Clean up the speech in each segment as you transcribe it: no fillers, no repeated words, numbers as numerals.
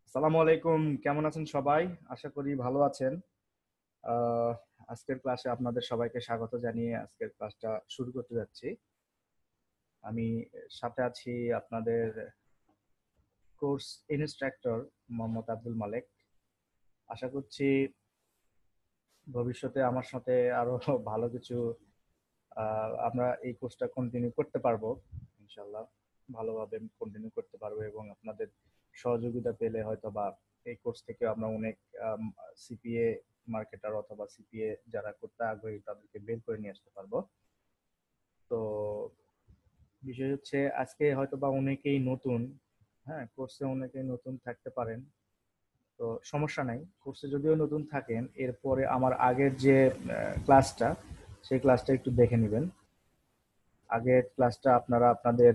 আসসালামু আলাইকুম, কেমন আছেন সবাই? আশা করি ভালো আছেন। আহ, আজকের ক্লাসে আপনাদের সবাইকে স্বাগত জানিয়ে আজকের ক্লাসটা শুরু করতে যাচ্ছি। আমি সাথে আছি আপনাদের কোর্স ইনস্ট্রাক্টর মোহাম্মদ আব্দুল মালেক। আশা করছি ভবিষ্যতে আমার সাথে আরো ভালো কিছু আমরা এই কোর্সটা কন্টিনিউ করতে পারবো ইনশাল্লাহ। ভালোভাবে কন্টিনিউ করতে পারবো এবং আপনাদের সহযোগিতা পেলে হয়তো বা এই কোর্স থেকে আমরা অনেক সিপিএ মার্কেটার অথবা সিপিএ যারা করতে আগ্রহী তাদেরকে বের করে নিয়ে আসতে পারবো। তো বিষয় হচ্ছে আজকে হয়তো বা অনেকেই নতুন, হ্যাঁ কোর্সে অনেকেই নতুন থাকতে পারেন। তো সমস্যা নাই, কোর্সে যদিও নতুন থাকেন এরপরে আমার আগের যে ক্লাসটা সেই ক্লাসটা একটু দেখে নেবেন। আগের ক্লাসটা আপনারা আপনাদের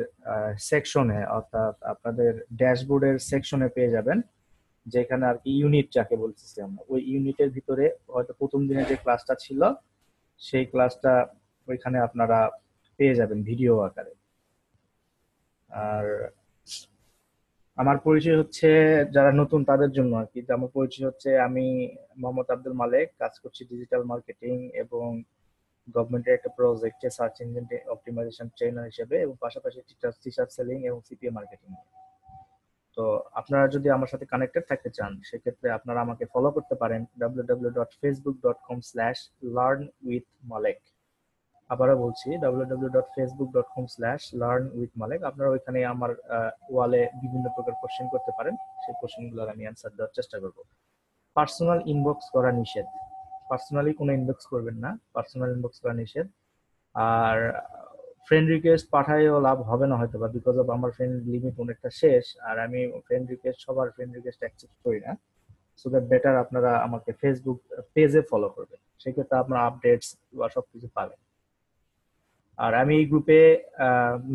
সেকশনে অর্থাৎ আপনাদের ড্যাশবোর্ডের সেকশনে পেয়ে যাবেন, যেখানে আর কি ইউনিট যাকে বলতেছি আমরা, ওই ইউনিটের ভিতরে হয়তো প্রথম দিনে যে ক্লাসটা ছিল সেই ক্লাসটা ওইখানে আপনারা পেয়ে যাবেন ভিডিও আকারে। আর আমার পরিচয় হচ্ছে, যারা নতুন তাদের জন্য আর কি, আমার পরিচয় হচ্ছে আমি মোহাম্মদ আব্দুল মালেক, কাজ করছি ডিজিটাল মার্কেটিং এবং গভর্নমেন্টের একটা প্রজেক্টে সার্চ ইঞ্জিন অপটিমাইজেশন ট্রেনার হিসেবে, এবং পাশাপাশি টিচার সেলিং এবং সিপিএ মার্কেটিং। তো আপনারা যদি আমার সাথে কানেক্টেড থাকতে চান সেক্ষেত্রে আপনারা আমাকে ফলো করতে পারেন www.facebook.com/learnwithmalek। আবারও বলছি www.facebook.com/learnwithmalek। আপনারা ওইখানে আমার ওয়ালে বিভিন্ন প্রকার কোশ্চেন করতে পারেন, সেই কোশ্চেনগুলোর আমি অ্যান্সার দেওয়ার চেষ্টা করব। পার্সোনাল ইনবক্স করা নিষেধ, পার্সোনালি কোনো ইনবক্স করবেন না, পার্সোনাল ইনবক্স করা নিষেধ। আর ফ্রেন্ড রিকোয়েস্ট পাঠাইও লাভ হবে না হয়তো বা, বিকজ অফ আমার ফ্রেন্ড লিমিট অনেকটা শেষ, আর আমি ফ্রেন্ড রিকোয়েস্ট সবার ফ্রেন্ড রিকোয়েস্ট অ্যাকসেপ্ট করি না। সো দ্যাট বেটার আপনারা আমাকে ফেসবুক পেজে ফলো করবেন, সেক্ষেত্রে আপনার আপডেটস বা সবকিছু পাবেন। আর আমি এই গ্রুপে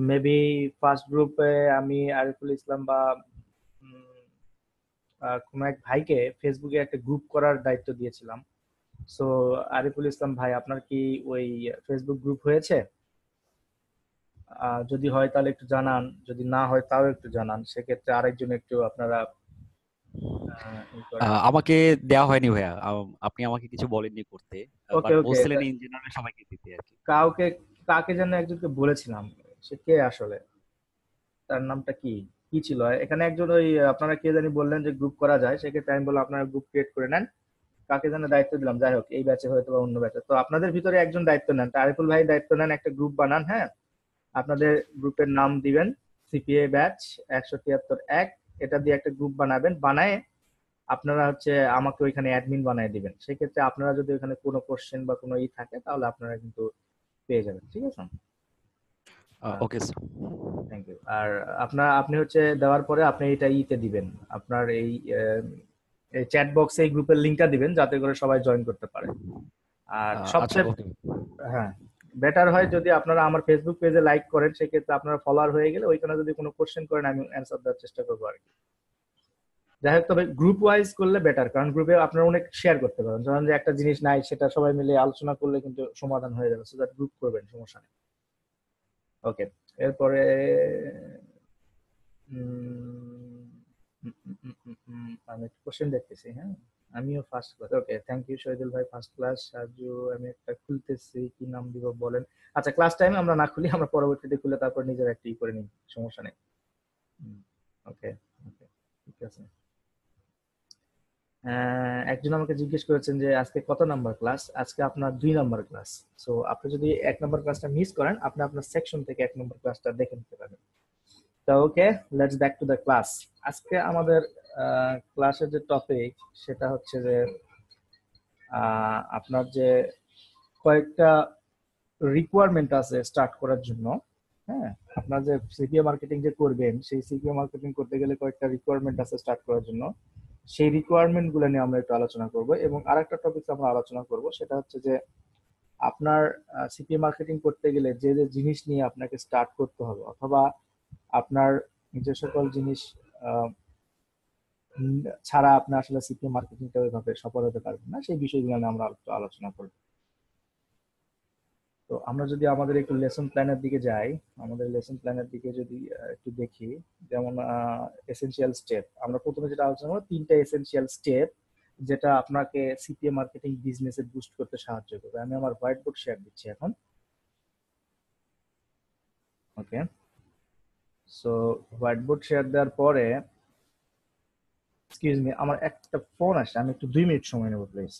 মেবি ফার্স্ট গ্রুপে আমি আরিফুল ইসলাম বা উম, কোনো এক ভাইকে ফেসবুকে একটা গ্রুপ করার দায়িত্ব দিয়েছিলাম। সো আরিফুল ইসলাম ভাই, আপনার কি ওই ফেসবুক গ্রুপ হয়েছে? যদি হয় তাহলে একটু জানান, যদি না হয় তাও একটু জানান, সেক্ষেত্রে আরেকজন একটু আপনারা ই করেন। আমাকে দেওয়া হয়নি ভাইয়া। আপনি আমাকে কিছু বলেননি করতে, ওকে বাট ওকে, বলছিলেন ইন জেনারেল সবাইকে দিতে আর কি। কাউকে, কাকে যেন একজনকে বলেছিলাম, সে কে আসলে, তার নামটা কি কি ছিল এখানে একজন, ওই আপনারা কে জানি বললেন যে গ্রুপ করা যায়, সেক্ষেত্রে আমি বললাম আপনারা গ্রুপ ক্রিয়েট করে নেন। কাকে যেন দায়িত্ব দিলাম, যাই হোক এই ব্যাচে হয়তো বা অন্য ব্যাচে, তো আপনাদের ভিতরে একজন দায়িত্ব নেন, তা আরিফুল ভাই দায়িত্ব নেন, একটা গ্রুপ বানান। হ্যাঁ, আপনাদের গ্রুপের নাম দিবেন সিপিএ ব্যাচ 173 1, এটা দিয়ে একটা গ্রুপ বানাবেন, বানায় আপনারা হচ্ছে আমাকে ওইখানে অ্যাডমিন বানিয়ে দিবেন। সেক্ষেত্রে আপনারা যদি ওইখানে কোনো কোশ্চেন বা কোনো ই থাকে তাহলে আপনারা কিন্তু পেয়ে যাবেন, ঠিক আছে? Okay sir. Thank you. আর আপনি হচ্ছে দেওয়ার পরে আপনি এটা ইতে দিবেন, আপনার এই চ্যাট বক্সে এই গ্রুপের লিংকটা দিবেন যাতে করে সবাই জয়েন করতে পারে। আর আচ্ছা, সবচেয়ে, ওকে। হ্যাঁ, বেটার হয় যদি আপনারা আমার ফেসবুক পেজে লাইক করেন, সেক্ষেত্রে আপনারা ফলোয়ার হয়ে গেলে ওইখানে যদি কোনো কোশ্চেন করেন আমি অ্যান্সার দেওয়ার চেষ্টা করবো আর কি। যাই হোক, তবে গ্রুপ ওয়াইজ করলে বেটার, কারণ গ্রুপে আপনারা অনেক শেয়ার করতে পারেন, ধরেন যে একটা জিনিস নাই সেটা সবাই মিলে আলোচনা করলে কিন্তু সমাধান হয়ে যাবে, সো দ্যাট গ্রুপ করবেন, সমস্যা নেই। ওকে, এরপরে উম, আমি কোশ্চেন দেখতেছি। হ্যাঁ, আমিও first class, okay thank you Shahidul ভাই, ফার্স্ট ক্লাস সাজু। আমি একটা খুলতেছি, কি নাম দিব বলেন? আচ্ছা, ক্লাস টাইমে আমরা না খুলি, আমরা পরবর্তীতে খুলে তারপর নিজের একটা ই করে নিই, সমস্যা নেই। ওকে ওকে, ঠিক আছে। একজন আমাকে জিজ্ঞেস করেছেন যে আজকে কত নাম্বার ক্লাস, আজকে আপনার 2 নাম্বার ক্লাস। সো আপনি যদি 1 নাম্বার ক্লাসটা মিস করেন, আপনি আপনার সেকশন থেকে 1 নাম্বার ক্লাসটা দেখে নিতে পারেন। তো okay, let's back to the class. আজকে আমাদের ক্লাসের যে টপিক সেটা হচ্ছে যে আপনার যে কয়েকটা রিকোয়ারমেন্ট আছে স্টার্ট করার জন্য। হ্যাঁ, আপনার যে সিপিএ মার্কেটিং যে করবেন, সেই সিপিএ মার্কেটিং করতে গেলে কয়েকটা রিকোয়ারমেন্ট আছে স্টার্ট করার জন্য। সেই রিকোয়ারমেন্ট গুলো নিয়ে আমরা একটু আলোচনা করব, এবং আরেকটা টপিক আমরা আলোচনা করব সেটা হচ্ছে যে আপনার সিপিএ মার্কেটিং করতে গেলে যে যে জিনিস নিয়ে আপনাকে স্টার্ট করতে হবে, অথবা আপনার যে সকল জিনিস আহ, ছাড়া আপনি আসলে সিপিএ মার্কেটিংটা ওইভাবে সফল হতে পারবেন না, সেই বিষয়গুলো নিয়ে আমরা একটু আলোচনা করব। তো আমরা যদি আমাদের একটু লেসন প্ল্যানের দিকে যাই, আমাদের লেসন প্ল্যানের দিকে যদি একটু দেখি, যেমন এসেনশিয়াল স্টেপ, আমরা প্রথমে যেটা আলোচনা করবো তিনটা এসেনশিয়াল স্টেপ যেটা আপনাকে সিপিএ মার্কেটিং বিজনেসে বুস্ট করতে সাহায্য করবে। আমি আমার হোয়াইট বোর্ড শেয়ার দিচ্ছি এখন। ওকে, সো হোয়াইট বোর্ড শেয়ার দেওয়ার পরে, এক্সকিউজ মি, আমার একটা ফোন আসছে, আমি একটু 2 মিনিট সময় নেবো please.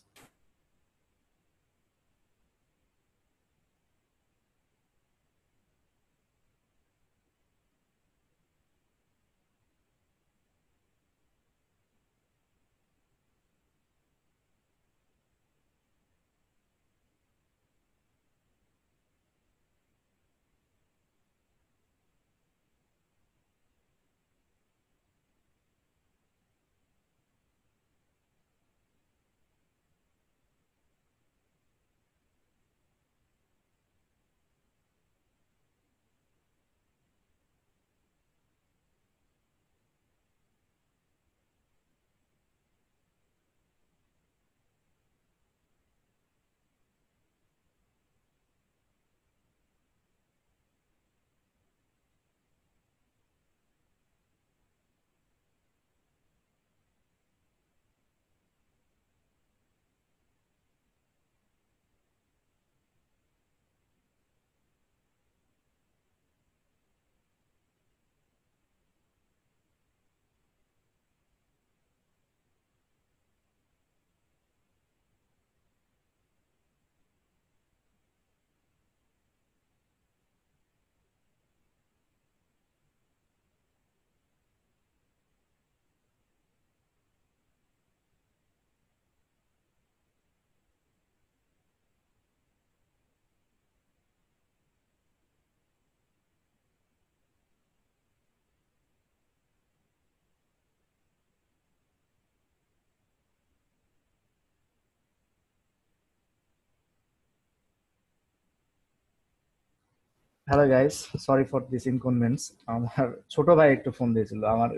Hello guys, sorry for this ইনকনভেন্স। আমার ছোট ভাই একটু ফোন দিয়েছিল, আমার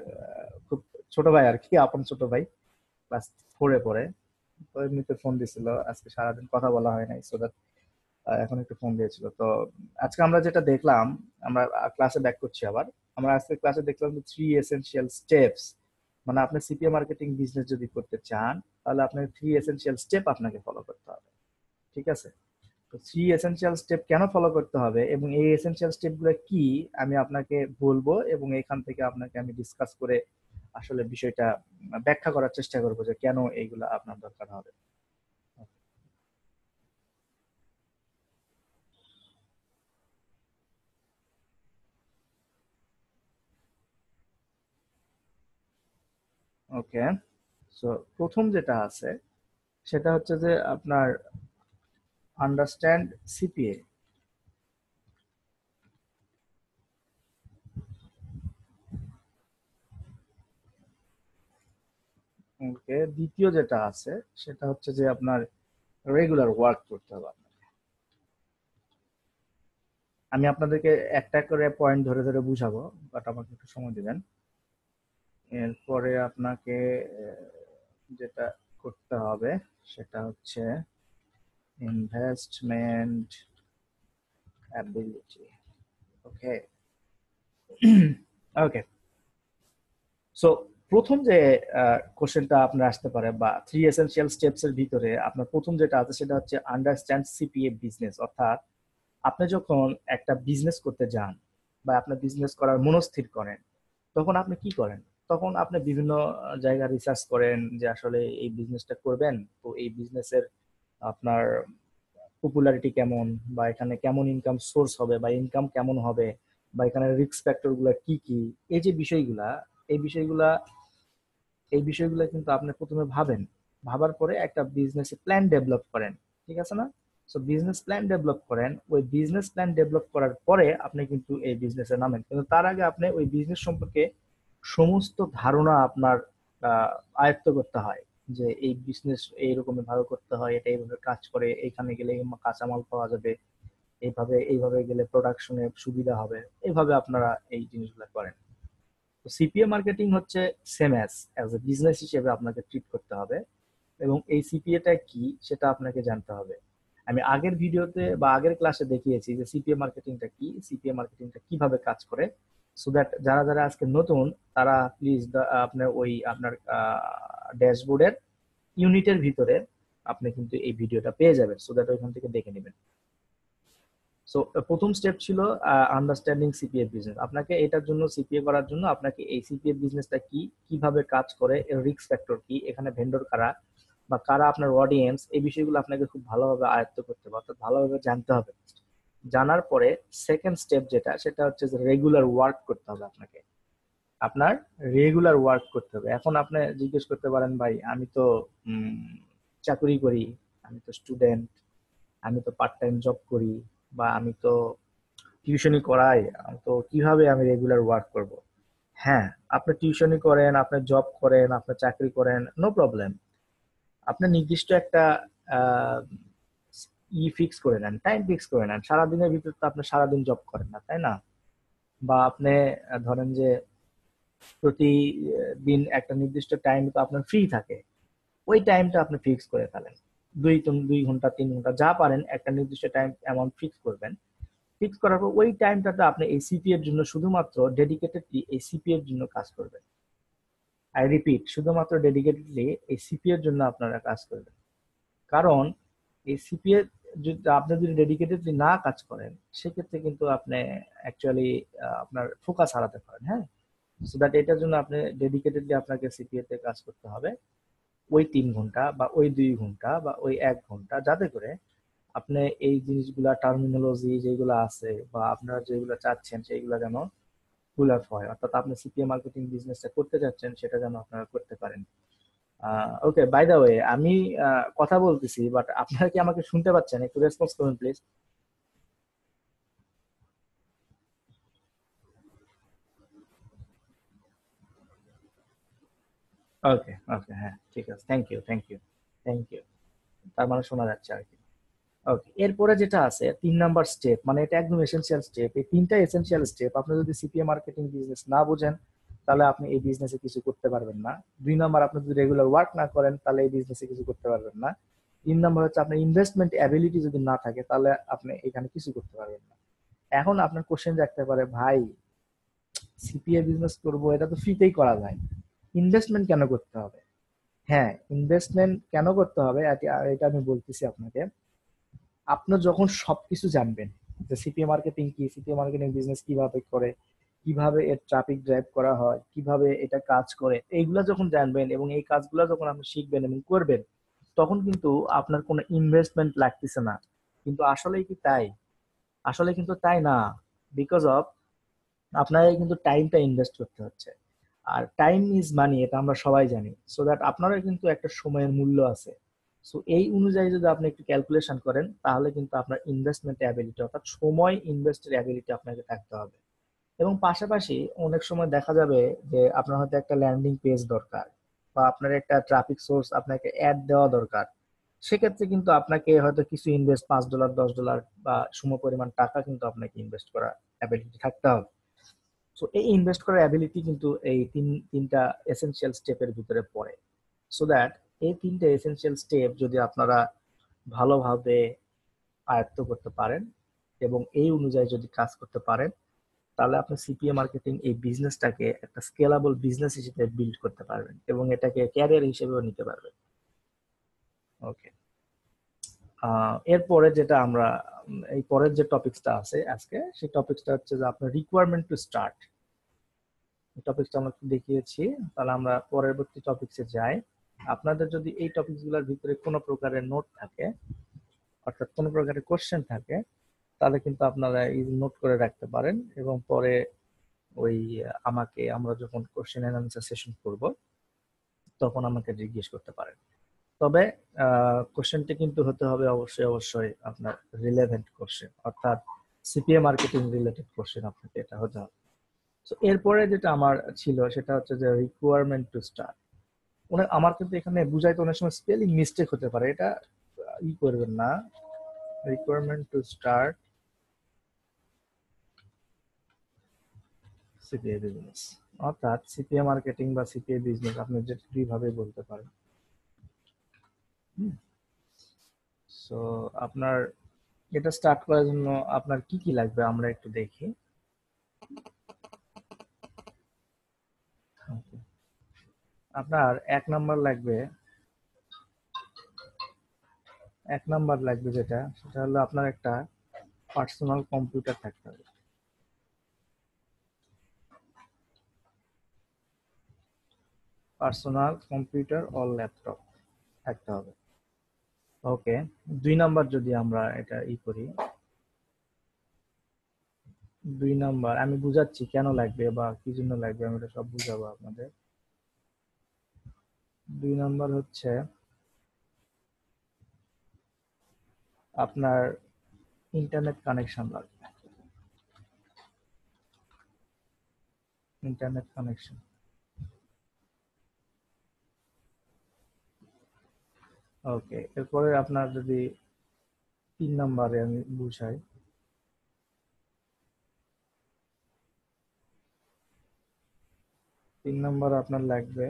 খুব ছোট ভাই আর কি, আপন ছোট ভাই, ক্লাস 4-এ পড়ে। তো এমনিতে ফোন দিছিল, আজকে সারাদিন কথা বলা হয় নাই, সো দ্যাট এখন একটু ফোন দিয়েছিল। তো আজকে আমরা যেটা দেখলাম, আমরা ক্লাসে ব্যাক করছি আবার। আমরা আজকে ক্লাসে দেখলাম যে 3 এসেনশিয়াল স্টেপস, মানে আপনি সিপিএ মার্কেটিং বিজনেস যদি করতে চান, তাহলে আপনাকে 3 এসেনশিয়াল স্টেপ আপনাকে ফলো করতে হবে। ঠিক আছে? তো 3 এসেনশিয়াল স্টেপ কেন ফলো করতে হবে এবং এই এসেনশিয়াল স্টেপ গুলো কি, আমি আপনাকে বলবো, এবং এখান থেকে আপনাকে আমি ডিসকাস করে আসলে বিষয়টা ব্যাখ্যা করার চেষ্টা করবো যে কেন এইগুলা আপনার দরকার হবে। ওকে, সো প্রথম যেটা আছে সেটা হচ্ছে যে আপনার আন্ডারস্ট্যান্ড সিপিএ। ওকে, দ্বিতীয় যেটা আছে সেটা হচ্ছে যে আপনার রেগুলার ওয়ার্ক করতে হবে আপনাকে। আমি আপনাদেরকে একটা করে পয়েন্ট ধরে ধরে বুঝাবো, বাট আমাকে একটু সময় দিবেন। এরপরে আপনাকে যেটা করতে হবে সেটা হচ্ছে ইনভেস্টমেন্ট অ্যাবিলিটি। ওকে, ওকে, সো প্রথম যে কোশ্চেনটা আপনার আসতে পারে, বা 3 এসেনশিয়াল স্টেপস এর ভিতরে আপনার প্রথম যেটা আছে সেটা হচ্ছে আন্ডারস্ট্যান্ড সিপিএ বিজনেস। অর্থাৎ আপনি যখন একটা বিজনেস করতে যান বা আপনার বিজনেস করার মনস্থির করেন, তখন আপনি কি করেন? তখন আপনি বিভিন্ন জায়গায় রিসার্চ করেন যে আসলে এই বিজনেসটা করবেন, তো এই বিজনেসের আপনার পপুলারিটি কেমন, বা এখানে কেমন ইনকাম সোর্স হবে, বা ইনকাম কেমন হবে, বা এখানে রিস্ক ফ্যাক্টর গুলা কি কি, এই যে বিষয়গুলা, এই বিষয়গুলা এই বিষয়গুলো কিন্তু আপনি প্রথমে ভাবেন। ভাবার পরে একটা বিজনেস প্ল্যান ডেভেলপ করেন। ঠিক আছে না? সো বিজনেস প্ল্যান ডেভেলপ করেন, ওই বিজনেস প্ল্যান ডেভেলপ করার পরে আপনি কিন্তু এই বিজনেসে নামেন, কিন্তু তার আগে আপনি ওই বিজনেস সম্পর্কে সমস্ত ধারণা আপনার আহ, আয়ত্ত করতে হয়। যে এই বিজনেস এইরকম ভাবে করতে হয়, এটা এইভাবে কাজ করে, এখানে গেলে এই কাঁচামাল পাওয়া যাবে, এইভাবে এইভাবে গেলে প্রোডাকশনে সুবিধা হবে, এইভাবে আপনারা এই জিনিসগুলো করেন। তো সিপিএ মার্কেটিং হচ্ছে same as as a business হিসেবে আপনাকে ট্রিট করতে হবে, এবং এই সিপিএটা কি সেটা আপনাকে জানতে হবে। আমি আগের ভিডিওতে বা আগের ক্লাসে দেখিয়েছি যে সিপিএ মার্কেটিংটা কি, সিপিএ মার্কেটিংটা কিভাবে কাজ করে, সো দ্যাট যারা যারা আজকে নতুন তারা প্লিজ আপনার ওই আপনার ড্যাশবোর্ডের ইউনিটের ভিতরে আপনি কিন্তু এই ভিডিওটা পেয়ে যাবেন, সো দ্যাট ওইখান থেকে দেখে নেবেন। সো প্রথম স্টেপ ছিল আন্ডারস্ট্যান্ডিং সিপিএ বিজনেস। আপনাকে এটার জন্য, সিপিএ করার জন্য আপনাকে এই সিপিএ বিজনেসটা কি, কিভাবে কাজ করে, এর রিস্ক ফ্যাক্টর কি, এখানে ভেন্ডর কারা বা কারা আপনার অডিয়েন্স, এই বিষয়গুলো আপনাকে খুব ভালোভাবে আয়ত্ত করতে হবে, অর্থাৎ ভালোভাবে জানতে হবে। জানার পরে সেকেন্ড স্টেপ যেটা, সেটা হচ্ছে যে রেগুলার ওয়ার্ক করতে হবে আপনাকে। আপনার রেগুলার ওয়ার্ক করতে হবে। এখন আপনি জিজ্ঞেস করতে পারেন, ভাই আমি তো চাকরি করি, আমি তো স্টুডেন্ট, আমি তো পার্ট টাইম জব করি, বা আমি তো টিউশনি করাই, তো কিভাবে আমি রেগুলার ওয়ার্ক করব? হ্যাঁ, আপনি টিউশনি করেন, আপনি জব করেন, আপনি চাকরি করেন, নো প্রবলেম। আপনি নির্দিষ্ট একটা আহ, ফিক্স করে নেন, টাইম ফিক্স করে নেন। সারাদিনের ভিতর তো আপনি সারাদিন জব করেন না, তাই না? বা আপনি ধরেন যে প্রতিদিন একটা নির্দিষ্ট টাইম তো আপনার ফ্রি থাকে, ওই টাইমটা আপনি ফিক্স করে ফেলেন। 2 ঘন্টা 3 ঘন্টা যা পারেন, একটা নির্দিষ্ট টাইম অ্যামাউন্ট ফিক্স করবেন। ফিক্স করার পর ওই টাইমটাতে আপনি এই সিপি এর জন্য শুধুমাত্র ডেডিকেটেডলি এই সিপি এর জন্য কাজ করবেন। আই রিপিট, শুধুমাত্র ডেডিকেটেডলি এই সিপি এর জন্য আপনারা কাজ করবেন। কারণ এই সিপিএ যদি আপনি যদি ডেডিকেটেডলি না কাজ করেন, সেক্ষেত্রে কিন্তু আপনি অ্যাকচুয়ালি আপনার ফোকাস হারাতে পারেন। হ্যাঁ, সো দ্যাট এটার জন্য আপনি ডেডিকেটেডলি আপনাকে সিপিএ তে কাজ করতে হবে, ওই 3 ঘন্টা বা ওই 2 ঘন্টা বা ওই 1 ঘন্টা, যাতে করে আপনি এই জিনিসগুলা টার্মিনোলজি যেগুলো আছে বা আপনারা যেগুলো চাচ্ছেন সেগুলো যেন ফুল আপ হয়, অর্থাৎ আপনি সিপিএ মার্কেটিং বিজনেসটা করতে চাচ্ছেন সেটা যেন আপনারা করতে পারেন। ওকে, বাই দা ওয়ে, আমি কথা বলতেছি, বাট আপনারা কি আমাকে শুনতে পাচ্ছেন? একটু রেসপন্স করুন প্লিজ। ওকে ওকে, হ্যাঁ ঠিক আছে, thank you thank you thank you. তার মানে শোনা যাচ্ছে আর কি। ওকে, এরপরে যেটা আছে 3 নাম্বার স্টেপ, মানে এটা একদম এসেনশিয়াল স্টেপ। এই তিনটা এসেনশিয়াল স্টেপ আপনি যদি সিপিএ মার্কেটিং বিজনেস না বুঝেন, তাহলে আপনি এই বিজনেসে কিছু করতে পারবেন না। 2 নাম্বার, আপনি যদি রেগুলার ওয়ার্ক না করেন, তাহলে এই বিজনেসে কিছু করতে পারবেন না। 3 নাম্বার হচ্ছে আপনার ইনভেস্টমেন্ট অ্যাবিলিটি যদি না থাকে, তাহলে আপনি এখানে কিছু করতে পারবেন না। এখন আপনার কোশ্চেন জাগতে পারে, ভাই সিপিএ বিজনেস করব, এটা তো ফ্রিতেই করা যায়, ইনভেস্টমেন্ট কেন করতে হবে? হ্যাঁ, ইনভেস্টমেন্ট কেন করতে হবে এটা আমি বলতেছি আপনাকে। আপনি যখন সবকিছু জানবেন যে সিপিএ মার্কেটিং কি, সিপিএ মার্কেটিং বিজনেস কিভাবে করে, কিভাবে এর ট্রাফিক ড্রাইভ করা হয়, কিভাবে এটা কাজ করে, এইগুলা যখন জানবেন এবং এই কাজগুলো যখন আপনি শিখবেন এবং করবেন, তখন কিন্তু আপনার কোনো ইনভেস্টমেন্ট লাগতেছে না। কিন্তু আসলেই কি তাই? আসলে কিন্তু তাই না। বিকজ অফ আপনাকে কিন্তু টাইমটা ইনভেস্ট করতে হচ্ছে। আর টাইম ইজ মানি, এটা আমরা সবাই জানি। সো দ্যাট আপনারও কিন্তু একটা সময়ের মূল্য আছে। সো এই অনুযায়ী যদি আপনি একটু ক্যালকুলেশন করেন, তাহলে কিন্তু আপনার ইনভেস্টমেন্ট অ্যাবিলিটি, অর্থাৎ সময় ইনভেস্টের অ্যাবিলিটি আপনাকে থাকতে হবে। এবং পাশাপাশি অনেক সময় দেখা যাবে যে আপনার হয়তো একটা ল্যান্ডিং পেজ দরকার, বা আপনার একটা ট্রাফিক সোর্স, আপনাকে অ্যাড দেওয়া দরকার। সেক্ষেত্রে কিন্তু আপনাকে হয়তো কিছু ইনভেস্ট, $5 $10 বা সম পরিমাণ টাকা কিন্তু আপনাকে ইনভেস্ট করা অ্যাবিলিটি থাকতে হবে। সো এই ইনভেস্ট করার অ্যাবিলিটি কিন্তু এই তিনটা এসেনশিয়াল স্টেপের ভিতরে পড়ে। সো দ্যাট এই তিনটা এসেনশিয়াল স্টেপ যদি আপনারা ভালোভাবে আয়ত্ত করতে পারেন এবং এই অনুযায়ী যদি কাজ করতে পারেন, তাহলে আপনি সিপিএ মার্কেটিং এই বিজনেসটাকে একটা স্কেলেবল বিজনেস হিসেবে বিল্ড করতে পারবেন এবং এটাকে ক্যারিয়ার হিসেবেও নিতে পারবেন। ওকে, এরপরে যেটা আমরা এই পরের যে টপিকসটা আছে আজকে, সেই টপিকসটা হচ্ছে যে আপনার রিকোয়ারমেন্ট টু স্টার্ট। টপিকটা আমরা দেখিয়েছি, তাহলে আমরা পরবর্তী টপিকসে যাই। আপনাদের যদি এই টপিকস গুলোর ভিতরে কোনো প্রকারের নোট থাকে, অর্থাৎ কোনো প্রকারের কোশ্চেন থাকে, তাহলে কিন্তু আপনারা এই নোট করে রাখতে পারেন এবং পরে ওই আমাকে, আমরা যখন কোশ্চেন এন্ড আনসার সেশন করব, তখন আমাকে জিজ্ঞেস করতে পারেন। তবে কোশ্চেনটা কিন্তু হতে হবে অবশ্যই অবশ্যই আপনার রিলেভেন্ট কোশ্চেন, অর্থাৎ সিপিএ মার্কেটিং রিলেটেড কোশ্চেন আপনাকে এটা হতে হবে। তো এরপরে যেটা আমার ছিল সেটা হচ্ছে যে রিকোয়ারমেন্ট টু স্টার্ট। আমার কিন্তু এখানে বুঝাইতে অনেক সময় স্পেলিং মিস্টেক হতে পারে, এটা করবেন না। Requirement to start CPA business, অর্থাৎ সিপিএ মার্কেটিং বা সিপিএ বিজনেস আপনি যে দুইভাবে বলতে পারেন। সো আপনার এটা স্টার্ট করার জন্য আপনার কি কি লাগবে আমরা একটু দেখি। Okay. আপনার এক নাম্বার লাগবে যেটা, সেটা হলো আপনার একটা পার্সোনাল কম্পিউটার থাকতে হবে। পার্সোনাল কম্পিউটার অর ল্যাপটপ থাকতে হবে। ওকে, 2 নাম্বার যদি আমরা এটা করি, 2 নাম্বার আমি বুঝাচ্ছি কেন লাগবে বা কি জন্য লাগবে, আমি এটা সব বুঝাবো আপনাদের। 2 নাম্বার হচ্ছে আপনার ইন্টারনেট কানেকশন লাগবে। Internet connection. ওকে, এরপরে আপনার যদি 3 নাম্বারে আমি বুঝাই, 3 নাম্বার আপনার লাগবে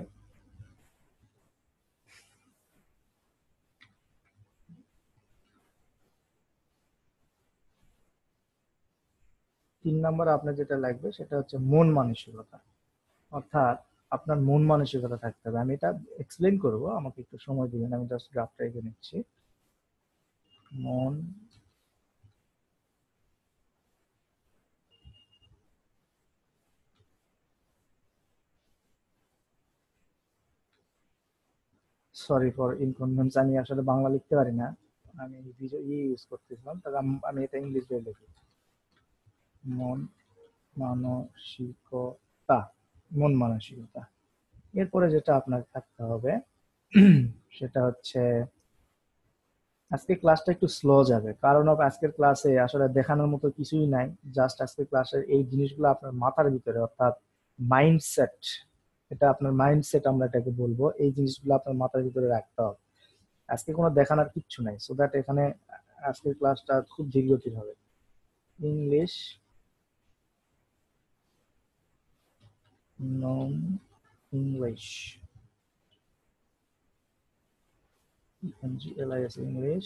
3 নাম্বার আপনার যেটা লাগবে সেটা হচ্ছে মন মানসিকতা। অর্থাৎ আপনার মন মানসিকতা থাকতে হবে। আমি এটা এক্সপ্লেন করব, আমাকে একটু সময় দিবেন, আমি জাস্ট গ্রাফটা এঁকে নিচ্ছি। মন, সরি ফর ইনকনভেন্স, আমি আসলে বাংলা লিখতে পারি না, আমি ভিডিও ইউজ করতেছিলাম, তাহলে আমি এটা ইংলিশ দিয়ে লিখি। মন মানসিকতা, মন মানসিকতা। এরপরে যেটা আপনার থাকতে হবে সেটা হচ্ছে, আজকে ক্লাসটা একটু স্লো যাবে, কারণ আজকের ক্লাসে আসলে দেখানোর মতো কিছুই নাই। জাস্ট আজকের ক্লাসের এই জিনিসগুলো আপনার মাথার ভিতরে, অর্থাৎ মাইন্ডসেট, এটা আপনার মাইন্ডসেট আমরা এটাকে বলবো, এই জিনিসগুলো আপনার মাথার ভিতরে রাখতে হবে। আজকে কোনো দেখানোর কিচ্ছু নাই, সো দ্যাট এখানে আজকের ক্লাসটা খুব ধীর গতির হবে। ইংলিশ নন ইংলিশ, ইংলিশ, ইংলিশ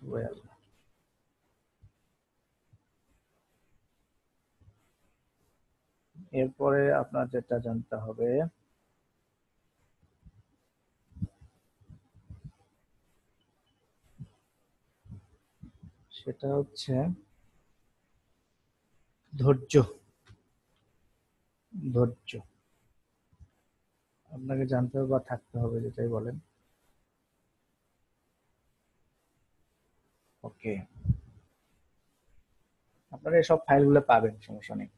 ওয়েল। এরপরে আপনার যেটা জানতে হবে সেটা হচ্ছে ধৈর্য। ধৈর্য আপনাকে জানতে হবে বা থাকতে হবে, যেটাই বলেন। ওকে, আপনারা এসব ফাইলগুলো পাবেন, সমস্যা নেই।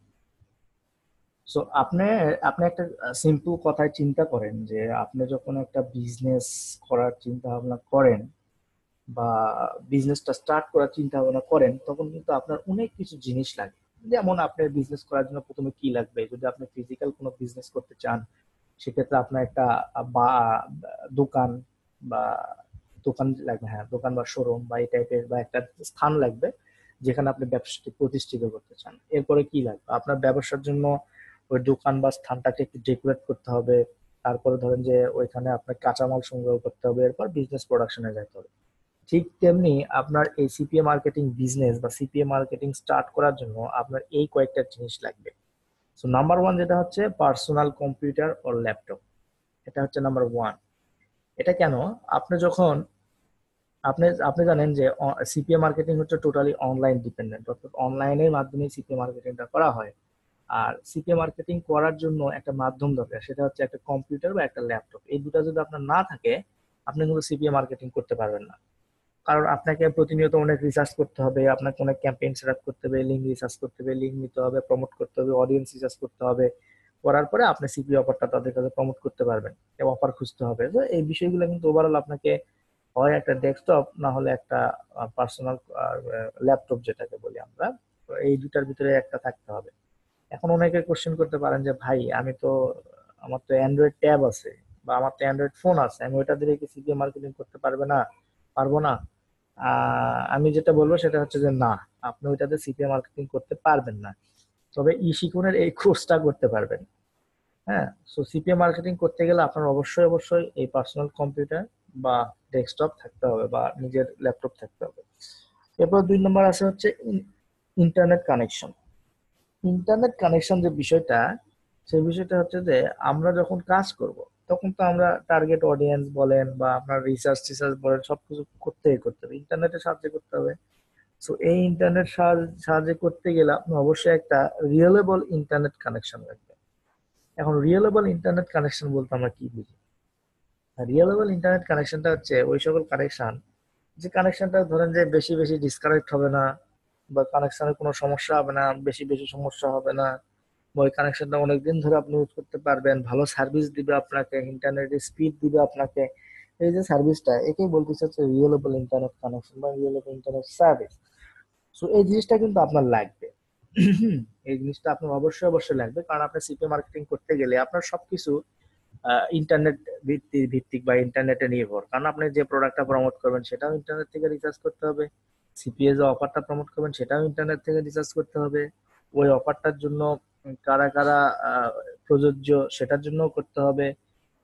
সো আপনি আপনি একটা সিম্পল কথায় চিন্তা করেন যে আপনি যখন একটা বিজনেস করার চিন্তা ভাবনা করেন বা বিজনেসটা স্টার্ট করার চিন্তা ভাবনা করেন, তখন কিন্তু আপনার অনেক কিছু জিনিস লাগে। যেমন আপনার বিজনেস করার জন্য প্রথমে কি লাগবে, যদি আপনি ফিজিক্যাল কোনো বিজনেস করতে চান, সেক্ষেত্রে আপনার একটা বা দোকান বা দোকান লাগবে, হ্যাঁ দোকান বা শোরুম বা এই টাইপের বা একটা স্থান লাগবে যেখানে আপনি ব্যবসাটি প্রতিষ্ঠিত করতে চান। এরপরে কি লাগবে, আপনার ব্যবসার জন্য ওই দোকান বা স্থানটাকে একটু ডেকোরেট করতে হবে। তারপরে ধরেন যে ওইখানে আপনার কাঁচামাল সংগ্রহ করতে হবে, এরপর বিজনেস প্রোডাকশনে যেতে হবে। ঠিক তেমনি আপনার এই সিপিএ মার্কেটিং বিজনেস বা সিপিএ মার্কেটিং স্টার্ট করার জন্য আপনার এই কয়েকটা জিনিস লাগবে। সো নাম্বার 1 যেটা হচ্ছে পার্সোনাল কম্পিউটার ও ল্যাপটপ, এটা হচ্ছে নাম্বার 1। এটা কেন, আপনি যখন আপনি আপনি জানেন যে সিপিএ মার্কেটিং হচ্ছে টোটালি অনলাইন ডিপেন্ডেন্ট, অর্থাৎ অনলাইনের মাধ্যমে সিপিএ মার্কেটিংটা করা হয়। আর সিপিএ মার্কেটিং করার জন্য একটা মাধ্যম দরকার, সেটা হচ্ছে একটা কম্পিউটার বা একটা ল্যাপটপ। এই দুটো যদি আপনার না থাকে, আপনি কিন্তু সিপিএ মার্কেটিং করতে পারবেন না। কারণ আপনাকে প্রতিনিয়ত অনেক রিসার্চ করতে হবে, আপনাকে অনেক ক্যাম্পেইন সেট আপ করতে হবে, লিঙ্ক রিসার্চ করতে হবে, লিঙ্ক নিতে হবে, প্রমোট করতে হবে, অডিয়েন্স রিসার্চ করতে হবে। করার পরে আপনি সিপি অফারটা তাদের কাছে প্রমোট করতে পারবেন, অফার খুঁজতে হবে। তো এই বিষয়গুলো কিন্তু ওভারঅল আপনাকে হয় একটা ডেস্কটপ, না হলে একটা পার্সোনাল ল্যাপটপ যেটাকে বলি আমরা, তো এই দুটার ভিতরে একটা থাকতে হবে। এখন অনেকে কোশ্চেন করতে পারেন যে ভাই আমি তো, আমার তো অ্যান্ড্রয়েড ট্যাব আছে বা আমার তো অ্যান্ড্রয়েড ফোন আছে, আমি ওইটা দিয়ে কি সিপিএ মার্কেটিং করতে পারবো না? আমি যেটা বলবো সেটা হচ্ছে যে না, আপনি ওইটাতে সিপিএ মার্কেটিং করতে পারবেন না। তবে ই শিখনের এই কোর্সটা করতে পারবেন। হ্যাঁ, সো সিপিএ মার্কেটিং করতে গেলে আপনার অবশ্যই অবশ্যই এই পার্সোনাল কম্পিউটার বা ডেস্কটপ থাকতে হবে বা নিজের ল্যাপটপ থাকতে হবে। এরপর 2 নম্বর আছে হচ্ছে ইন্টারনেট কানেকশন। ইন্টারনেট কানেকশন যে বিষয়টা, সেই বিষয়টা হচ্ছে যে আমরা যখন কাজ করব তখন তো আমরা টার্গেট অডিয়েন্স বলেন বা আপনার রিসার্চ টিসার্চ বলেন সবকিছু করতে হবে, ইন্টারনেটের সাহায্যে করতে হবে। সো এই ইন্টারনেট সাহায্যে করতে গেলে আপনি অবশ্যই একটা রিয়েলেবল ইন্টারনেট কানেকশন লাগবে। এখন রিয়েলেবল ইন্টারনেট কানেকশন বলতে আমরা কি বুঝি? রিয়েলেবল ইন্টারনেট কানেকশনটা হচ্ছে ওই সকল কানেকশন, যে কানেকশনটা ধরেন যে বেশি বেশি ডিসকানেক্ট হবে না, বা কানেকশনের কোনো সমস্যা হবে না, বেশি বেশি সমস্যা হবে না, বা ওই কানেকশনটা অনেকদিন ধরে আপনি ইউজ করতে পারবেন, ভালো সার্ভিস দিবে আপনাকে, ইন্টারনেটের স্পিড দিবে আপনাকে। এই যে সার্ভিসটা, একেই বলতেছে হচ্ছে রিয়েলেবল ইন্টারনেট কানেকশন বা রিয়েলেবল ইন্টারনেট সার্ভিস। সো এই জিনিসটা কিন্তু আপনার লাগবে। এই জিনিসটা আপনার অবশ্যই অবশ্যই লাগবে, কারণ আপনি সিপি মার্কেটিং করতে গেলে আপনার সবকিছু ইন্টারনেট ভিত্তিক বা ইন্টারনেটে নির্ভর, কারণ আপনি যে প্রোডাক্টটা প্রমোট করবেন সেটাও ইন্টারনেট থেকে রিসার্চ করতে হবে, সিপিএ যে অফারটা প্রমোট করবেন সেটাও ইন্টারনেট থেকে রিসার্চ করতে হবে, ওই অফারটার জন্য কারা কারা প্রযোজ্য সেটার জন্য করতে হবে,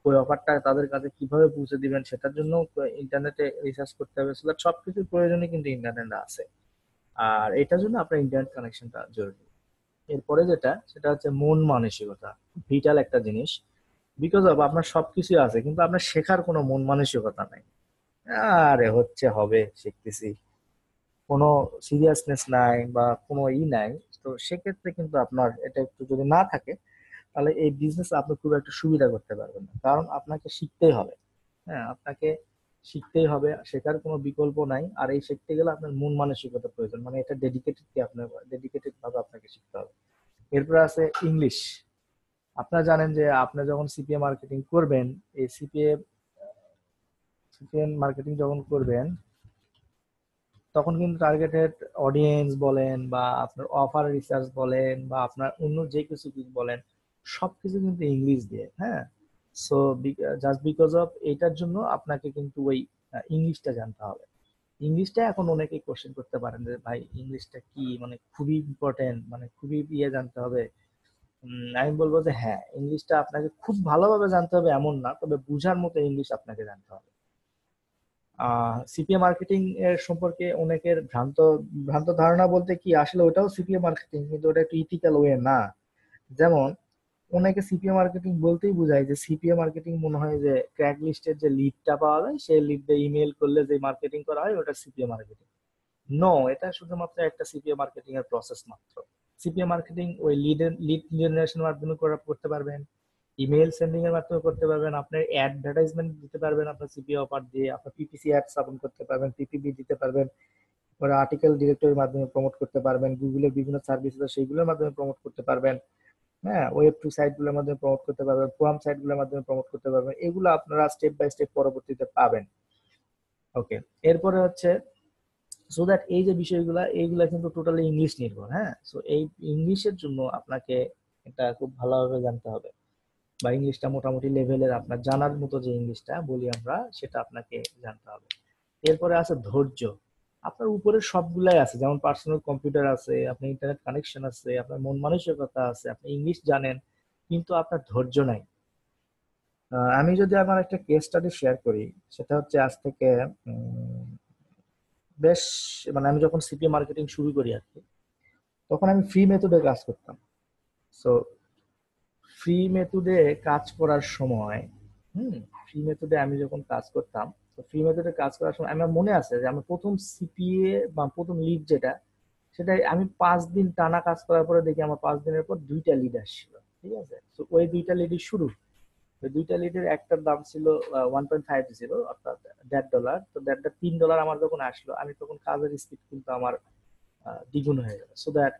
ওই অফারটা তাদের কাছে কিভাবে পৌঁছে দিবেন সেটার জন্য ইন্টারনেটে রিসার্চ করতে হবে। So that সবকিছুর প্রয়োজনই কিন্তু ইন্টারনেট আছে, আর এটার জন্য আপনার ইন্টারনেট কানেকশনটা জরুরি। এরপরে যেটা, সেটা হচ্ছে মন মানসিকতা, ভিটাল একটা জিনিস। বিকজ অফ আপনার সবকিছু আছে কিন্তু আপনার শেখার কোনো মন মানসিকতা নাই, আরে হচ্ছে হবে শিখতেছি, কোনো সিরিয়াসনেস নাই বা কোনো নাই। তো সেক্ষেত্রে কিন্তু আপনার এটা একটু যদি না থাকে, তাহলে এই বিজনেস আপনি খুব একটা সুবিধা করতে পারবেন না, কারণ আপনাকে শিখতেই হবে। হ্যাঁ, আপনাকে শিখতেই হবে, শেখার কোনো বিকল্প নাই। আর এই শিখতে গেলে আপনার মন মানসিকতা প্রয়োজন, মানে এটা ডেডিকেটেড ভাবে আপনাকে শিখতে হবে। এরপর আছে ইংলিশ। আপনারা জানেন যে আপনি যখন সিপিএ মার্কেটিং করবেন, এই সিপিএম মার্কেটিং যখন করবেন, তখন কিন্তু টার্গেটেড অডিয়েন্স বলেন বা আপনার অফার রিসার্চ বলেন বা আপনার অন্য যে কিছু কিছু বলেন, সবকিছু কিন্তু ইংলিশ দিয়ে। হ্যাঁ, সো জাস্ট বিকজ অফ এটার জন্য আপনাকে কিন্তু ওই ইংলিশটা জানতে হবে। ইংলিশটা এখন অনেকেই কোশ্চেন করতে পারেন যে ভাই ইংলিশটা কি, মানে খুবই ইম্পর্টেন্ট, মানে খুবই জানতে হবে। আমি বলবো যে হ্যাঁ, ইংলিশটা আপনাকে খুব ভালোভাবে জানতে হবে এমন না, তবে বুঝার মতো ইংলিশ আপনাকে জানতে হবে। সিপিএ মার্কেটিং এর সম্পর্কে অনেকের ভ্রান্ত ভ্রান্ত ধারণা বলতে কি, আসলে ওটাও সিপিএ মার্কেটিং কিন্তু ওটা একটু ইথিক্যাল ওয়ে না। যেমন অনেকে সিপিএ মার্কেটিং বলতেই বোঝায় যে সিপিএ মার্কেটিং মনে হয় যে ক্র্যাক লিস্টের যে লিডটা পাওয়া যায় সেই লিড দিয়ে ইমেল করলে যে মার্কেটিং করা হয় ওটা সিপিএ মার্কেটিং। নো, এটা শুধুমাত্র একটা সিপিএ মার্কেটিং এর প্রসেস মাত্র। সিপিএ মার্কেটিং ওই লিড জেনারেশনের মাধ্যমে করতে পারবেন, ইমেল সেন্ডিং এর মাধ্যমে করতে পারবেন, আপনার অ্যাডভার্টাইজমেন্ট দিতে পারবেন আপনার সিপিএ অফার দিয়ে, আপনার পিপিসি অ্যাড স্থাপন করতে পারবেন, পিপিবি দিতে পারবেন, পরে আর্টিকেল ডিরেক্টরির মাধ্যমে প্রমোট করতে পারবেন, গুগলের বিভিন্ন সার্ভিস আছে সেইগুলোর মাধ্যমে প্রমোট করতে পারবেন। হ্যাঁ, ওয়েব টু সাইট গুলোর মাধ্যমে প্রমোট করতে পারবেন, ফোরাম সাইট গুলোর মাধ্যমে প্রমোট করতে পারবেন, এগুলো আপনারা স্টেপ বাই স্টেপ পরবর্তীতে পাবেন। ওকে, এরপরে হচ্ছে, সো দ্যাট এই যে বিষয়গুলা এইগুলা কিন্তু টোটালি ইংলিশ নির্ভর। হ্যাঁ, সো এই ইংলিশের জন্য আপনাকে এটা খুব ভালোভাবে জানতে হবে, বা ইংলিশটা মোটামুটি লেভেলের আপনার জানার মতো যে ইংলিশটা বলি আমরা সেটা আপনাকে জানতে হবে। এরপরে আছে ধৈর্য। আপনার উপরে সবগুলাই আছে, যেমন পার্সোনাল কম্পিউটার আছে, আপনার ইন্টারনেট কানেকশন আছে, আপনার মন মানসিকতা আছে, আপনি ইংলিশ জানেন, কিন্তু আপনার ধৈর্য নাই। আমি যদি আমার একটা কেস স্টাডি শেয়ার করি, সেটা হচ্ছে আজ থেকে উম, বেশ, মানে আমি যখন সিপি মার্কেটিং শুরু করি আর কি, তখন আমি ফ্রি মেথডে কাজ করতাম। সো ফ্রি মেথডে কাজ করার সময়, হুম ফ্রি মেথডে আমি যখন কাজ করতাম, তো ফ্রি মেথডে কাজ করার সময় আমার মনে আছে যে আমার প্রথম সিপিএ বা প্রথম লিড যেটা, সেটাই আমি 5 দিন টানা কাজ করার পরে দেখি আমার 5 দিনের পর 2টা লিড আসছিল। ঠিক আছে, তো ওই 2টা লিডই শুরু, ওই 2টা লিডের একটার দাম ছিল 1.5 ছিল, অর্থাৎ $1.5, তো $1.5 আমার যখন আসলো, আমি তখন কাজের স্পিড কিন্তু আমার দ্বিগুণ হয়ে গেল। সো দ্যাট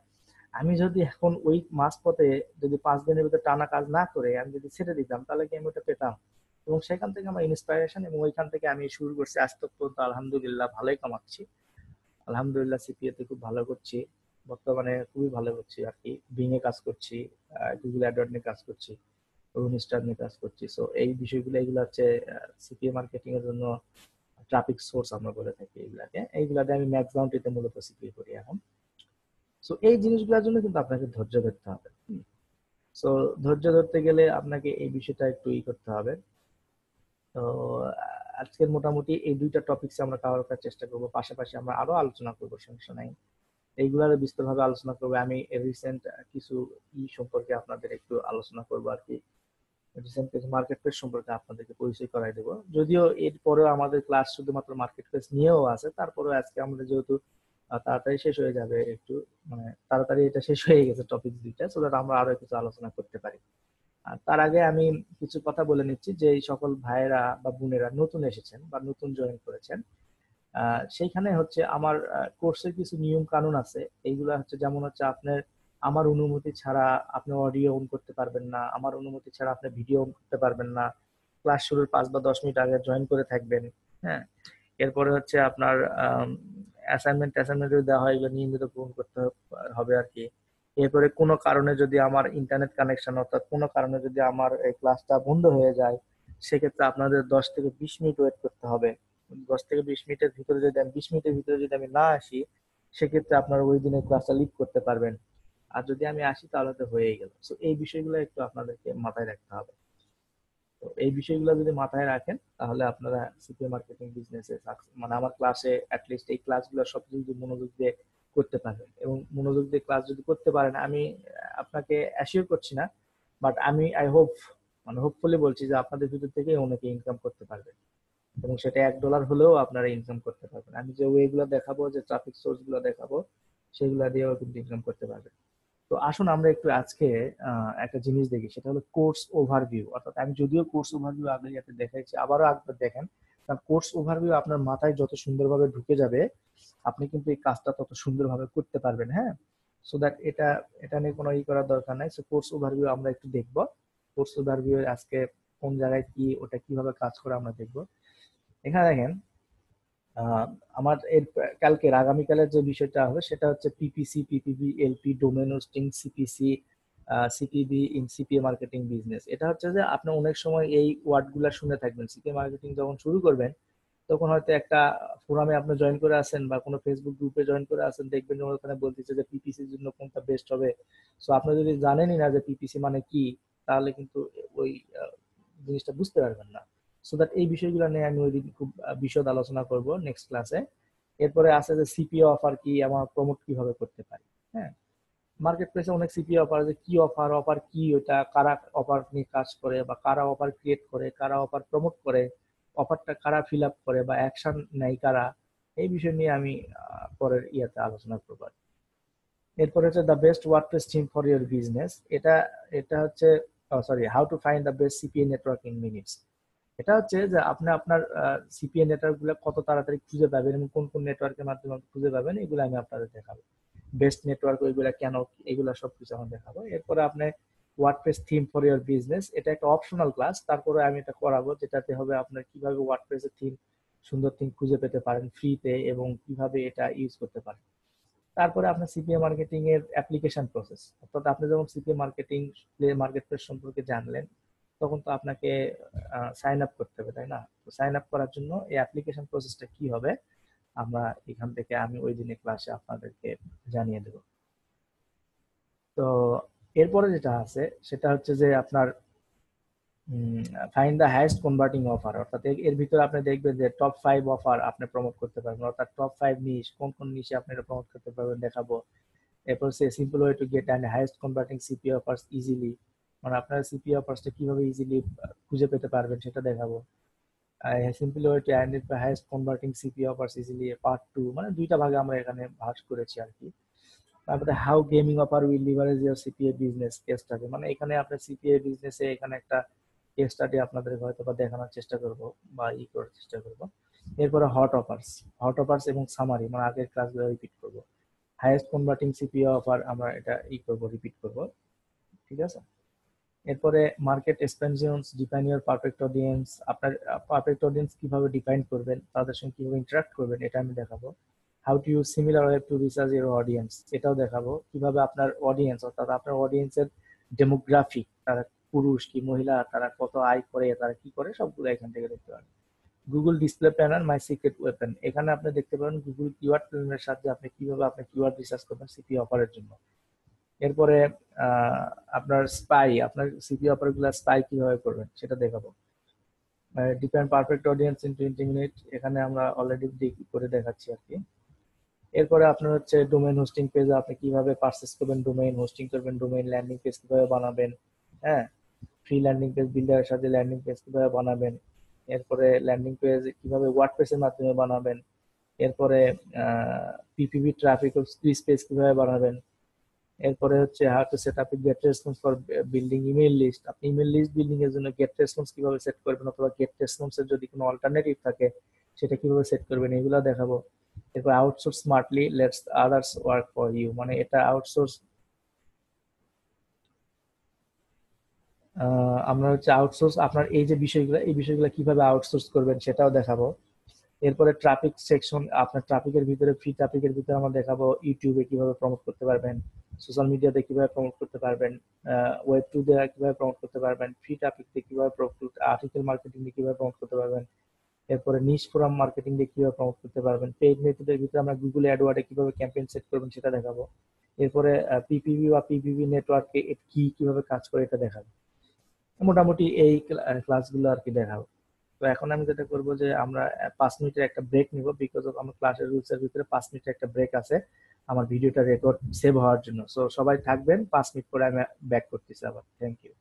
আমি যদি এখন ওই মাঝপথে যদি 5 দিনের ভিতরে টানা কাজ না করে আমি যদি ছেড়ে দিতাম, তাহলে কি আমি ওটা পেতাম? এবং সেখান থেকে আমার ইন্সপাইরেশন, এবং ওইখান থেকে আমি শুরু করছি, আজ তো পর্যন্ত আলহামদুলিল্লাহ ভালোই কামাচ্ছি। আলহামদুলিল্লাহ সিপিএ তে খুব ভালো করছি, বর্তমানে খুবই ভালো করছি আর কি। বিং এ কাজ করছি, গুগল অ্যাডওয়ার্ড নিয়ে কাজ করছি, স্টার নিয়ে কাজ করছি। সো এই বিষয়গুলো, এগুলো হচ্ছে সিপিএ মার্কেটিং এর জন্য ট্রাফিক সোর্স আমরা বলে থাকি এইগুলাকে। এইগুলাতে আমি ম্যাক্স বাউন্টিতে মূলত সিপিএ করি এখন। সো এই জিনিসগুলোর জন্য কিন্তু আপনাকে ধৈর্য ধরতে হবে। সো ধৈর্য ধরতে গেলে আপনাকে এই বিষয়টা একটু করতে হবে। তো আজকের মোটামুটি এই দুইটা টপিকস আমরা কভার করার চেষ্টা করব, পাশাপাশি আমরা আরো আলোচনা করবো, সমস্যা নাই। এইগুলার বিস্তৃতভাবে আলোচনা করবো। আমি রিসেন্ট কিছু সম্পর্কে আপনাদের একটু আলোচনা করবো আর কি। রিসেন্ট কিছু মার্কেট প্লেস সম্পর্কে আপনাদেরকে পরিচয় করাই দেবো। যদিও এরপরেও আমাদের ক্লাস শুধুমাত্র মার্কেট প্লেস নিয়েও আছে, তারপরেও আজকে আমাদের যেহেতু তাড়াতাড়ি শেষ হয়ে যাবে, একটু মানে তাড়াতাড়ি এটা শেষ হয়ে গেছে টপিক দুইটা, সো দ্যাট আমরা আরো কিছু আলোচনা করতে পারি। আর তার আগে আমি কিছু কথা বলে নিচ্ছি, যে এই সকল ভাইয়েরা বা বোনেরা নতুন এসেছেন বা নতুন জয়েন করেছেন, সেইখানে হচ্ছে আমার কোর্সের কিছু নিয়ম কানুন আছে। এইগুলা হচ্ছে যেমন হচ্ছে আপনার আমার অনুমতি ছাড়া আপনি অডিও অন করতে পারবেন না, আমার অনুমতি ছাড়া আপনি ভিডিও অন করতে পারবেন না, ক্লাস শুরুর 5 বা 10 মিনিট আগে জয়েন করে থাকবেন। হ্যাঁ, এরপরে হচ্ছে আপনার অ্যাসাইনমেন্ট যদি দেওয়া হয় এগুলো নিয়মিত পূরণ করতে হবে আর কি। এরপরে কোনো কারণে যদি আমার ইন্টারনেট কানেকশন, অর্থাৎ কোনো কারণে যদি আমার এই ক্লাসটা বন্ধ হয়ে যায়, সেক্ষেত্রে আপনাদের 10 থেকে 20 মিনিট ওয়েট করতে হবে। 10 থেকে 20 মিনিটের ভিতরে যদি আমি 20 মিনিটের ভিতরে যদি আমি না আসি, সেক্ষেত্রে আপনারা ওই দিনের ক্লাসটা লিড করতে পারবেন। আর যদি আমি আসি তাহলে তো হয়েই গেল। তো এই বিষয়গুলো একটু আপনাদেরকে মাথায় রাখতে হবে। তো এই বিষয়গুলো যদি মাথায় রাখেন তাহলে আপনারা সিপিএ মার্কেটিং বিজনেসে মানে আমার ক্লাসে অ্যাটলিস্ট এই ক্লাসগুলো সব যদি মনোযোগ দিয়ে করতে পারবেন, এবং মনোযোগ দিয়ে ক্লাস যদি করতে পারেন, আমি আপনাকে অ্যাসিওর করছি না, বাট আমি আই হোপ, মানে হোপফুলি বলছি যে আপনাদের ভিতর থেকে অনেকে ইনকাম করতে পারবে, এবং সেটা $1 হলেও আপনারা ইনকাম করতে পারবেন। আমি যে ওয়ে গুলো দেখাবো, যে ট্রাফিক সোর্স গুলো দেখাবো, সেগুলো দিয়েও কিন্তু ইনকাম করতে পারবেন। তো আসুন আমরা একটু আজকে একটা জিনিস দেখি, সেটা হলো কোর্স ওভারভিউ। অর্থাৎ আমি যদিও কোর্স ওভারভিউ আগে যাতে দেখাইছি, আবারও একবার দেখেন, কারণ কোর্স ওভারভিউ আপনার মাথায় যত সুন্দরভাবে ঢুকে যাবে, আপনি কিন্তু এই কাজটা তত সুন্দরভাবে করতে পারবেন। হ্যাঁ, সো দ্যাট এটা এটা নিয়ে কোনো করার দরকার নাই। সো কোর্স ওভারভিউ আমরা একটু দেখবো। কোর্স ওভারভিউ আজকে কোন জায়গায় কি, ওটা কিভাবে কাজ করে আমরা দেখবো। এখানে দেখেন, আহ, আমার কালকের আগামীকালের যে বিষয়টা হবে সেটা হচ্ছে PPC, PPB, LP, domain hosting, CPC, CPB in CPA marketing business. এটা হচ্ছে যে আপনি অনেক সময় এই ওয়ার্ড গুলা শুনে থাকবেন। সিপিএ মার্কেটিং যখন শুরু করবেন, তখন হয়তো একটা ফোরামে আপনি জয়েন করে আছেন বা কোনো ফেসবুক গ্রুপে জয়েন করে আছেন, দেখবেন যে ওখানে বলতেছে যে পিপিসির জন্য কোনটা বেস্ট হবে। সো আপনি যদি জানেনই না যে পিপিসি মানে কি, তাহলে কিন্তু ওই জিনিসটা বুঝতে পারবেন না। সো দ্যাট এই বিষয়গুলো নিয়ে আমি ওই দিন খুব বিশদ আলোচনা করব নেক্সট ক্লাসে। এরপরে আছে যে সিপিএ অফার কি, আমার প্রমোট কিভাবে করতে পারি। হ্যাঁ, মার্কেট প্লেসে অনেক সিপিএ অফার আছে, কি অফার, অফার কি, ওটা কারা অফার নিয়ে কাজ করে, বা কারা অফার ক্রিয়েট করে, কারা অফার প্রমোট করে, অফারটা কারা ফিল আপ করে বা অ্যাকশন নেয় কারা, এই বিষয় নিয়ে আমি পরের ইয়াতে আলোচনা করবো। এরপরে হচ্ছে the best WordPress theme for your business. এটা এটা হচ্ছে, sorry, how to find the best CPA network in minutes. এটা হচ্ছে যে আপনি আপনার সিপিএ নেটওয়ার্ক গুলো কত তাড়াতাড়ি খুঁজে পাবেন এবং কোন কোন নেটওয়ার্কের মাধ্যমে আপনি খুঁজে পাবেন, এগুলো আমি আপনাদের দেখাবো। বেস্ট নেটওয়ার্ক ওইগুলা কেন, এগুলা সবকিছু আমি দেখাবো। এরপরে আপনি WordPress theme for your business, এটা একটা অপশনাল ক্লাস, তারপরে আমি এটা করাবো, যেটাতে হবে আপনার কিভাবে ওয়ার্ডপ্রেসের থিম, সুন্দর থিম খুঁজে পেতে পারেন ফ্রিতে, এবং কিভাবে এটা ইউজ করতে পারেন। তারপরে আপনার সিপিএ মার্কেটিং এর অ্যাপ্লিকেশন প্রসেস, অর্থাৎ আপনি যখন সিপিএ মার্কেটিং মার্কেট প্লেস সম্পর্কে জানলেন, তখন তো আপনাকে সাইন আপ করতে হবে, তাই না? তো সাইন আপ করার জন্য এই অ্যাপ্লিকেশন প্রসেসটা কি হবে, আমরা এখান থেকে আমি ওই দিনের ক্লাসে আপনাদেরকে জানিয়ে দেব। তো এরপরে যেটা আছে সেটা হচ্ছে যে আপনার find the highest converting offer, অর্থাৎ এর ভিতরে আপনি দেখবেন যে টপ 5 অফার আপনি প্রমোট করতে পারবেন, অর্থাৎ টপ 5 নিশ, কোন কোন নিশে আপনি এটা প্রমোট করতে পারবেন দেখাবো। এরপর সে simple way to get and highest converting CP offers easily, মানে আপনার সিপি অফার্সটা কিভাবে ইজিলি খুঁজে পেতে পারবেন সেটা দেখাবো। Simple way two and highest converting CP offers easily part 2, মানে দুইটা ভাগে আমরা এখানে ভাগ করেছি আর কি। তারপরে how gaming offer will leverage your CPA business case study, মানে এখানে আপনার সিপিএ বিজনেসে এখানে একটা কেস স্টাডি আপনাদের হয়তো বা দেখানোর চেষ্টা করব বা করার চেষ্টা করব। এরপরে হট অফার্স এবং সামারি, মানে আগের ক্লাসগুলো রিপিট করব। হাইয়েস্ট কনভার্টিং সিপিএ অফার আমরা এটা করব, রিপিট করব। ঠিক আছে। এরপরে market expansions, define your perfect audience, আপনার পারফেক্ট অডিয়েন্স কিভাবে ডিফাইন করবেন, তাদের সঙ্গে কিভাবে ইন্টারাক্ট করবেন, এটা আমি দেখাবো। How to use Similar Web to research your audience, এটাও দেখাবো। কিভাবে আপনার অডিয়েন্স, অর্থাৎ আপনার অডিয়েন্সের ডেমোগ্রাফিক, তারা পুরুষ কি মহিলা, তারা কত আয় করে, তারা কি করে, সবগুলো এখান থেকে দেখতে পারেন। Google display planner my secret weapon, এখানে আপনি দেখতে পারেন গুগল কিওয়ার্ড প্ল্যানারের সাহায্যে আপনি কিভাবে আপনার কিওয়ার্ড রিসার্চ করবেন সিপি অফারের জন্য। এরপরে আহ, আপনার সিপি অফার গুলা স্পাই কিভাবে করবেন সেটা দেখাবো। Depend perfect audience in 20 minute, এখানে আমরা অলরেডি করে দেখাচ্ছি আর কি। এরপরে আপনার হচ্ছে ডোমেইন হোস্টিং পেজ, আপনি কিভাবে পারচেস করবেন, ডোমেইন হোস্টিং করবেন, ডোমেইন ল্যান্ডিং পেজ কিভাবে বানাবেন, হ্যাঁ, ফ্রি ল্যান্ডিং পেজ বিল্ডারের সাথে ল্যান্ডিং পেজ কিভাবে বানাবেন, এরপরে ল্যান্ডিং পেজ কিভাবে ওয়ার্ডপ্রেসের মাধ্যমে বানাবেন, এরপরে পিপিভি ট্রাফিক ও স্কুইজ পেজ কিভাবে বানাবেন, এরপরে হচ্ছে how to set up get response for building email list, আপনি ইমেল লিস্ট বিল্ডিং এর জন্য গেট রেসপন্স কিভাবে সেট করবেন, অথবা গেট রেসপন্স এর যদি কোনো অল্টারনেটিভ থাকে সেটা কিভাবে সেট করবেন, এগুলো দেখাবো। এরপর outsource smartly let's others work for you, মানে এটা আউটসোর্স, আমরা হচ্ছে আউটসোর্স আপনার এই যে বিষয়গুলো, এই বিষয়গুলো কিভাবে আউটসোর্স করবেন সেটাও দেখাবো। এরপরে ট্রাফিক সেকশন, আপনার ট্রাফিকের ভিতরে, ফ্রি ট্রাফিকের ভিতরে আমরা দেখাবো ইউটিউবে কিভাবে প্রমোট করতে পারবেন, সোশ্যাল মিডিয়াতে কিভাবে প্রমোট করতে পারবেন, ওয়েব টু দিয়ে কিভাবে প্রমোট করতে পারবেন, ফ্রি ট্রাফিক দিয়ে কিভাবে আর্টিকেল মার্কেটিং দিয়ে কিভাবে প্রমোট করতে পারবেন, এরপরে নিশ ফোরাম মার্কেটিং দিয়ে কিভাবে প্রমোট করতে পারবেন, পেইড মেথডের ভিতরে আমরা গুগল অ্যাডওয়ার্ডে কিভাবে ক্যাম্পেইন সেট করবেন সেটা দেখাবো। এরপরে পিপিভি বা পিপিভি নেটওয়ার্কে কি কিভাবে কাজ করে এটা দেখাবো। মোটামুটি এই ক্লাসগুলো আর কি দেখাবো। তো এখন আমি যেটা করবো যে আমরা 5 মিনিটের একটা ব্রেক নিব, বিকজ অফ আমার ক্লাসের রুলস এর ভিতরে 5 মিনিটের একটা ব্রেক আছে আমার ভিডিওটা রেকর্ড সেভ হওয়ার জন্য। সো সবাই থাকবেন, 5 মিনিট পরে আমি ব্যাক করতেছি আবার। Thank you.